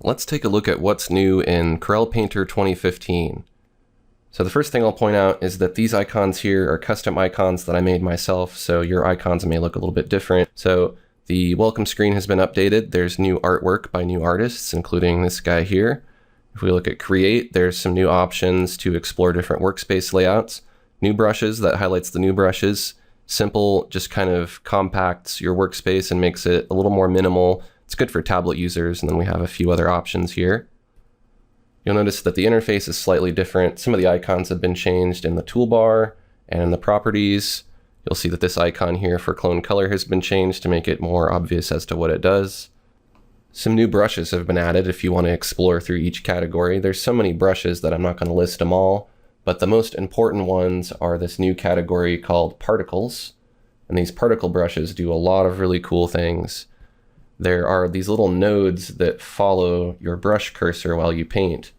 let's take a look at what's new in Corel Painter 2015. So the first thing I'll point out is that these icons here are custom icons that I made myself, so your icons may look a little bit different. So the welcome screen has been updated. There's new artwork by new artists, including this guy here. If we look at Create, there's some new options to explore different workspace layouts. New brushes, that highlights the new brushes. Simple just kind of compacts your workspace and makes it a little more minimal. It's good for tablet users, and then we have a few other options here. You'll notice that the interface is slightly different. Some of the icons have been changed in the toolbar and in the properties. You'll see that this icon here for clone color has been changed to make it more obvious as to what it does. Some new brushes have been added if you want to explore through each category. There's so many brushes that I'm not going to list them all, but the most important ones are this new category called particles. And these particle brushes do a lot of really cool things. There are these little nodes that follow your brush cursor while you paint.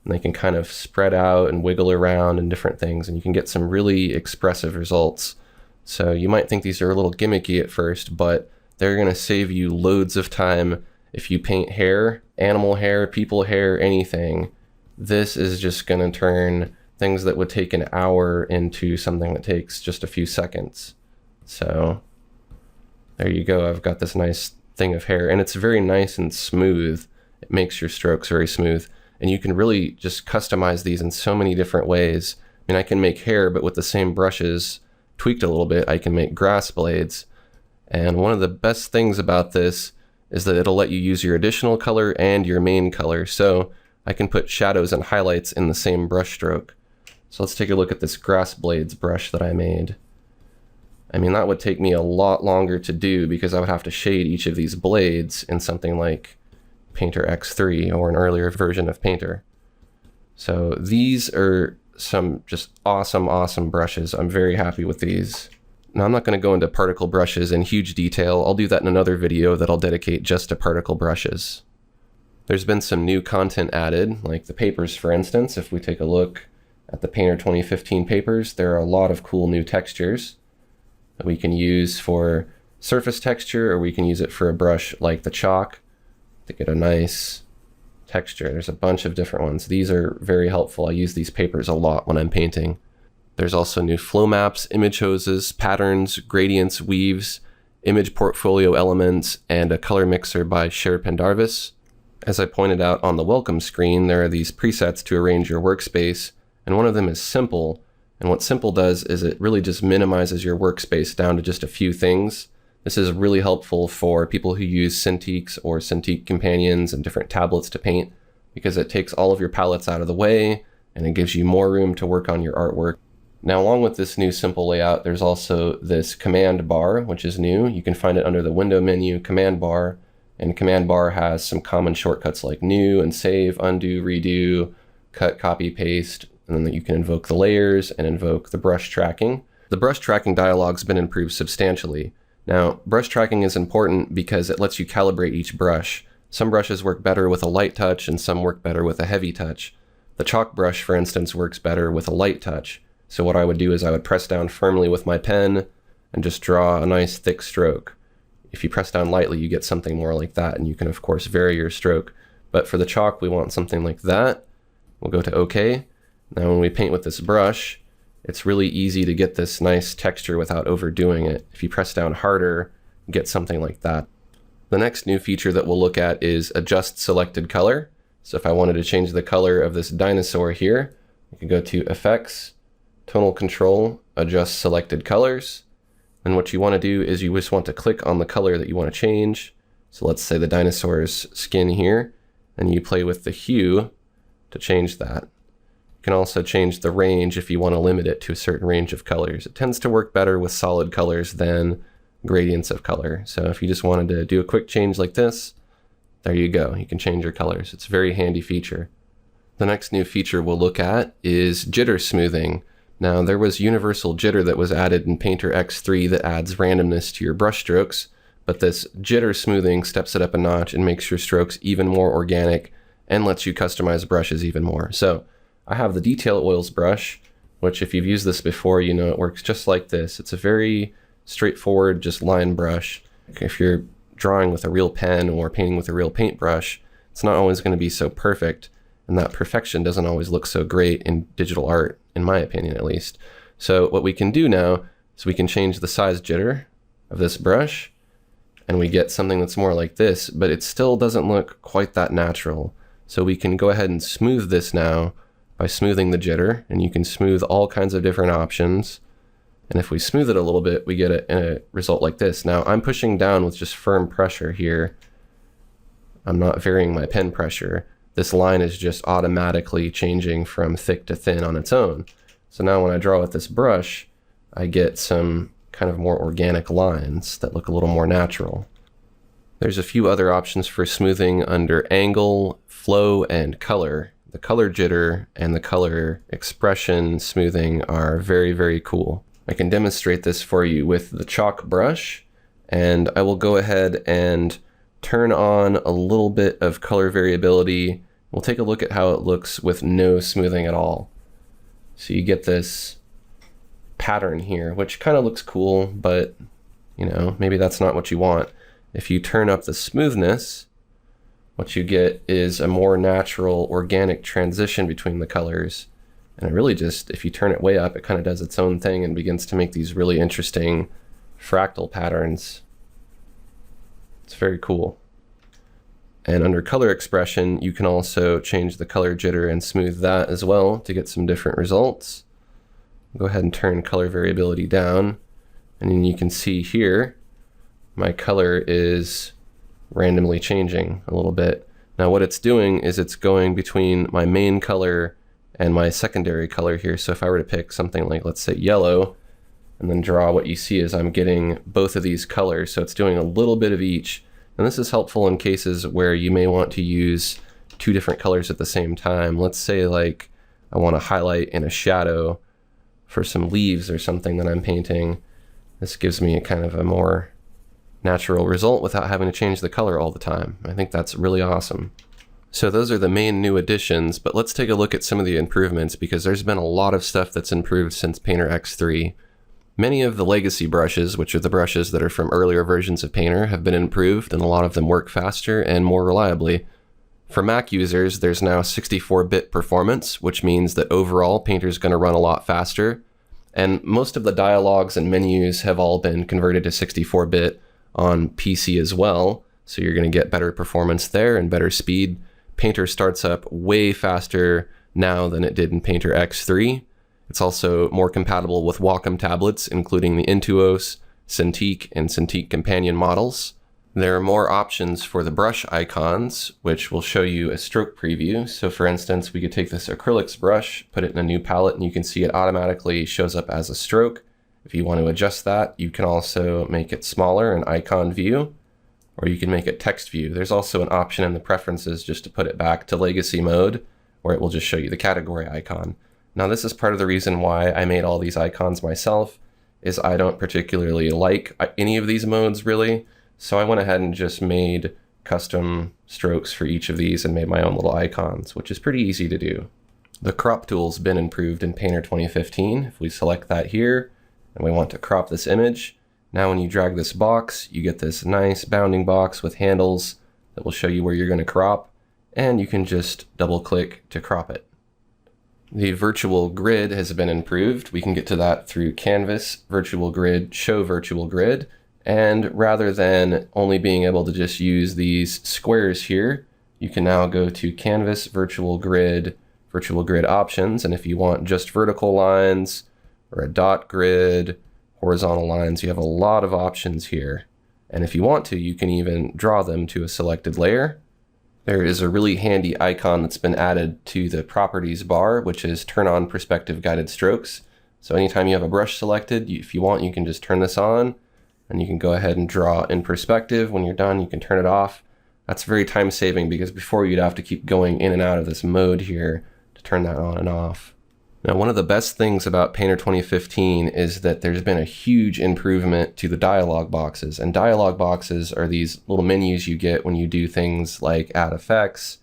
And they can kind of spread out and wiggle around and different things, and you can get some really expressive results. So you might think these are a little gimmicky at first, but they're going to save you loads of time if you paint hair, animal hair, people hair, anything. This is just going to turn things that would take an hour into something that takes just a few seconds. So there you go. I've got this nice thing of hair, and it's very nice and smooth. It makes your strokes very smooth, and you can really just customize these in so many different ways. I mean, I can make hair, but with the same brushes tweaked a little bit, I can make grass blades. And one of the best things about this is that it'll let you use your additional color and your main color. So I can put shadows and highlights in the same brush stroke. So let's take a look at this grass blades brush that I made. I mean, that would take me a lot longer to do because I would have to shade each of these blades in something like Painter X3 or an earlier version of Painter. So these are some just awesome brushes. I'm very happy with these. Now, I'm not going to go into particle brushes in huge detail. I'll do that in another video that I'll dedicate just to particle brushes. There's been some new content added, like the papers, for instance. If we take a look at the Painter 2015 papers, there are a lot of cool new textures that we can use for surface texture, or we can use it for a brush like the chalk to get a nice texture. There's a bunch of different ones. These are very helpful. I use these papers a lot when I'm painting. There's also new flow maps, image hoses, patterns, gradients, weaves, image portfolio elements, and a color mixer by Cher Pendarvis. As I pointed out on the welcome screen, there are these presets to arrange your workspace, and one of them is simple. And what simple does is it really just minimizes your workspace down to just a few things. This is really helpful for people who use Cintiqs or Cintiq companions and different tablets to paint, because it takes all of your palettes out of the way and it gives you more room to work on your artwork. Now, along with this new simple layout, there's also this command bar, which is new. You can find it under the window menu, command bar, and command bar has some common shortcuts like new and save, undo, redo, cut, copy, paste, and then you can invoke the layers and invoke the brush tracking. The brush tracking dialog's been improved substantially. Now, brush tracking is important because it lets you calibrate each brush. Some brushes work better with a light touch and some work better with a heavy touch. The chalk brush, for instance, works better with a light touch. So what I would do is I would press down firmly with my pen and just draw a nice thick stroke. If you press down lightly, you get something more like that, and you can of course vary your stroke. But for the chalk, we want something like that. We'll go to OK. Now when we paint with this brush, it's really easy to get this nice texture without overdoing it. If you press down harder, you get something like that. The next new feature that we'll look at is adjust selected color. So if I wanted to change the color of this dinosaur here, I can go to Effects, Tonal Control, Adjust Selected Colors. And what you want to do is you just want to click on the color that you want to change. So let's say the dinosaur's skin here, and you play with the hue to change that. You can also change the range if you want to limit it to a certain range of colors. It tends to work better with solid colors than gradients of color. So if you just wanted to do a quick change like this, there you go. You can change your colors. It's a very handy feature. The next new feature we'll look at is jitter smoothing. Now, there was universal jitter that was added in Painter X3 that adds randomness to your brush strokes, but this jitter smoothing steps it up a notch and makes your strokes even more organic and lets you customize brushes even more. So I have the Detail Oils brush, which if you've used this before, you know it works just like this. It's a very straightforward, just line brush. If you're drawing with a real pen or painting with a real paintbrush, it's not always going to be so perfect, and that perfection doesn't always look so great in digital art, in my opinion at least. So what we can do now is we can change the size jitter of this brush, and we get something that's more like this, but it still doesn't look quite that natural. So we can go ahead and smooth this now by smoothing the jitter, and you can smooth all kinds of different options. And if we smooth it a little bit, we get a result like this. Now I'm pushing down with just firm pressure here. I'm not varying my pen pressure. This line is just automatically changing from thick to thin on its own. So now when I draw with this brush, I get some kind of more organic lines that look a little more natural. There's a few other options for smoothing under angle, flow, and color. The color jitter and the color expression smoothing are very, very cool. I can demonstrate this for you with the chalk brush, and I will go ahead and turn on a little bit of color variability. We'll take a look at how it looks with no smoothing at all. So you get this pattern here, which kind of looks cool, but you know, maybe that's not what you want. If you turn up the smoothness, what you get is a more natural organic transition between the colors. And it really just, if you turn it way up, it kind of does its own thing and begins to make these really interesting fractal patterns. It's very cool. And under color expression, you can also change the color jitter and smooth that as well to get some different results. Go ahead and turn color variability down, and then you can see here my color is randomly changing a little bit. Now what it's doing is it's going between my main color and my secondary color here. So if I were to pick something like, let's say, yellow, and then draw, what you see is I'm getting both of these colors. So it's doing a little bit of each. And this is helpful in cases where you may want to use two different colors at the same time. Let's say like I want to highlight in a shadow for some leaves or something that I'm painting. This gives me a kind of a more natural result without having to change the color all the time. I think that's really awesome. So those are the main new additions, but let's take a look at some of the improvements, because there's been a lot of stuff that's improved since Painter X3. Many of the legacy brushes, which are the brushes that are from earlier versions of Painter, have been improved, and a lot of them work faster and more reliably. For Mac users, there's now 64-bit performance, which means that overall Painter's going to run a lot faster. And most of the dialogues and menus have all been converted to 64-bit on PC as well, so you're going to get better performance there and better speed. Painter starts up way faster now than it did in Painter X3. It's also more compatible with Wacom tablets, including the Intuos, Cintiq, and Cintiq Companion models. There are more options for the brush icons, which will show you a stroke preview. So for instance, we could take this acrylics brush, put it in a new palette, and you can see it automatically shows up as a stroke. If you want to adjust that, you can also make it smaller, an icon view, or you can make it text view. There's also an option in the preferences just to put it back to legacy mode, where it will just show you the category icon. Now this is part of the reason why I made all these icons myself, is I don't particularly like any of these modes really. So I went ahead and just made custom strokes for each of these and made my own little icons, which is pretty easy to do. The crop tool's been improved in Painter 2015. If we select that here, and we want to crop this image, now when you drag this box, you get this nice bounding box with handles that will show you where you're going to crop, and you can just double click to crop it. The virtual grid has been improved. We can get to that through Canvas, Virtual Grid, Show Virtual Grid. And rather than only being able to just use these squares here, you can now go to Canvas, Virtual Grid options. And if you want just vertical lines or a dot grid, horizontal lines, you have a lot of options here. And if you want to, you can even draw them to a selected layer. There is a really handy icon that's been added to the properties bar, which is turn on perspective guided strokes. So anytime you have a brush selected, if you want, you can just turn this on. And you can go ahead and draw in perspective. When you're done, you can turn it off. That's very time saving, because before you'd have to keep going in and out of this mode here to turn that on and off. Now, one of the best things about Painter 2015 is that there's been a huge improvement to the dialog boxes. And dialog boxes are these little menus you get when you do things like add effects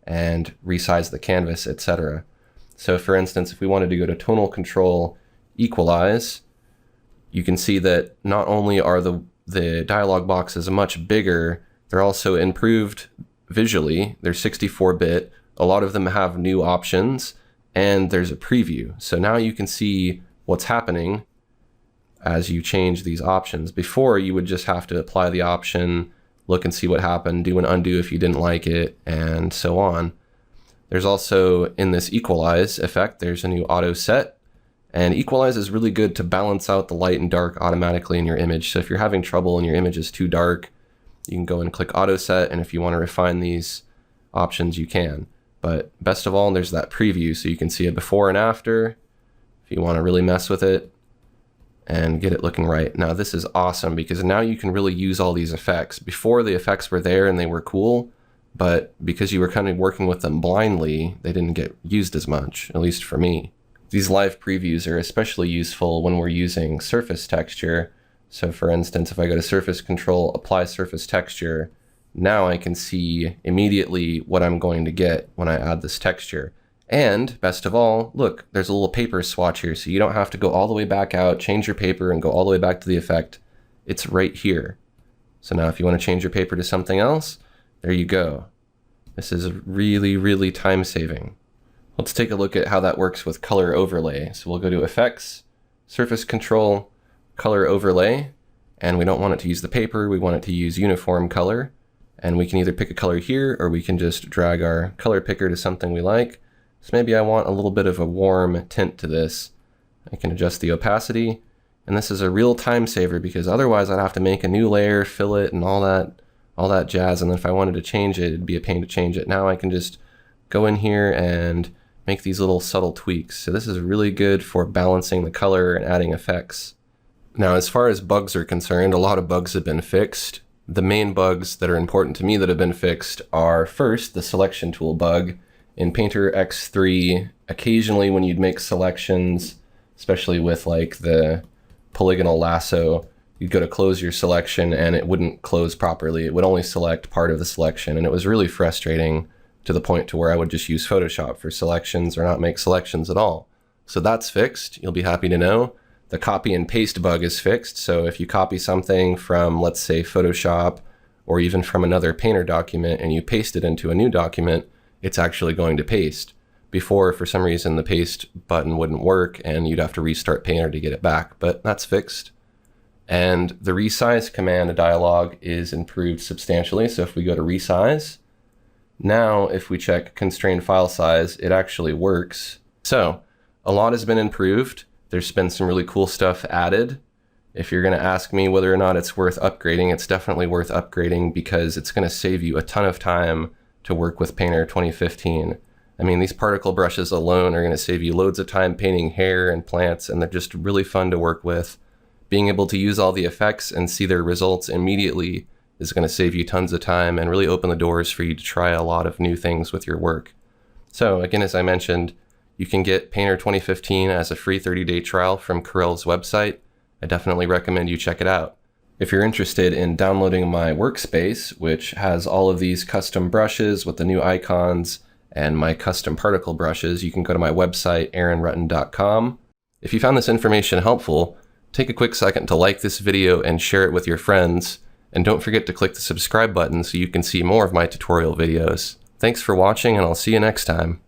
and resize the canvas, etc. So for instance, if we wanted to go to tonal control, equalize, you can see that not only are the dialog boxes much bigger, they're also improved visually, they're 64-bit. A lot of them have new options, and there's a preview. So now you can see what's happening as you change these options. Before, you would just have to apply the option, look and see what happened, do an undo if you didn't like it, and so on. There's also, in this equalize effect, there's a new auto set. And equalize is really good to balance out the light and dark automatically in your image. So if you're having trouble and your image is too dark, you can go and click auto set, and if you want to refine these options, you can. But best of all, there's that preview, so you can see a before and after if you want to really mess with it and get it looking right. Now this is awesome because now you can really use all these effects. Before, the effects were there and they were cool, but because you were kind of working with them blindly, they didn't get used as much, at least for me. These live previews are especially useful when we're using surface texture. So for instance, if I go to surface control, apply surface texture, now I can see immediately what I'm going to get when I add this texture. And best of all, look, there's a little paper swatch here, so you don't have to go all the way back out, change your paper, and go all the way back to the effect. It's right here. So now if you want to change your paper to something else, there you go. This is really, really time saving. Let's take a look at how that works with color overlay. So we'll go to Effects, Surface Control, Color Overlay, and we don't want it to use the paper, we want it to use uniform color. And we can either pick a color here, or we can just drag our color picker to something we like. So maybe I want a little bit of a warm tint to this. I can adjust the opacity, and this is a real time saver because otherwise I'd have to make a new layer, fill it, and all that jazz. And then if I wanted to change it, it'd be a pain to change it. Now I can just go in here and make these little subtle tweaks. So this is really good for balancing the color and adding effects. Now, as far as bugs are concerned, a lot of bugs have been fixed. The main bugs that are important to me that have been fixed are, first, the selection tool bug. In Painter X3, occasionally when you'd make selections, especially with like the polygonal lasso, you'd go to close your selection and it wouldn't close properly. It would only select part of the selection, and it was really frustrating to the point to where I would just use Photoshop for selections or not make selections at all. So that's fixed. You'll be happy to know. The copy and paste bug is fixed. So if you copy something from, let's say, Photoshop or even from another Painter document and you paste it into a new document, it's actually going to paste. Before, for some reason, the paste button wouldn't work and you'd have to restart Painter to get it back, but that's fixed. And the resize command dialog is improved substantially. So if we go to resize, now if we check constrain file size, it actually works. So a lot has been improved. There's been some really cool stuff added. If you're going to ask me whether or not it's worth upgrading, it's definitely worth upgrading because it's going to save you a ton of time to work with Painter 2015. I mean, these particle brushes alone are going to save you loads of time painting hair and plants, and they're just really fun to work with. Being able to use all the effects and see their results immediately is going to save you tons of time and really open the doors for you to try a lot of new things with your work. So again, as I mentioned, you can get Painter 2015 as a free 30-day trial from Corel's website. I definitely recommend you check it out. If you're interested in downloading my workspace, which has all of these custom brushes with the new icons and my custom particle brushes, you can go to my website, aaronrutten.com. If you found this information helpful, take a quick second to like this video and share it with your friends. And don't forget to click the subscribe button so you can see more of my tutorial videos. Thanks for watching, and I'll see you next time.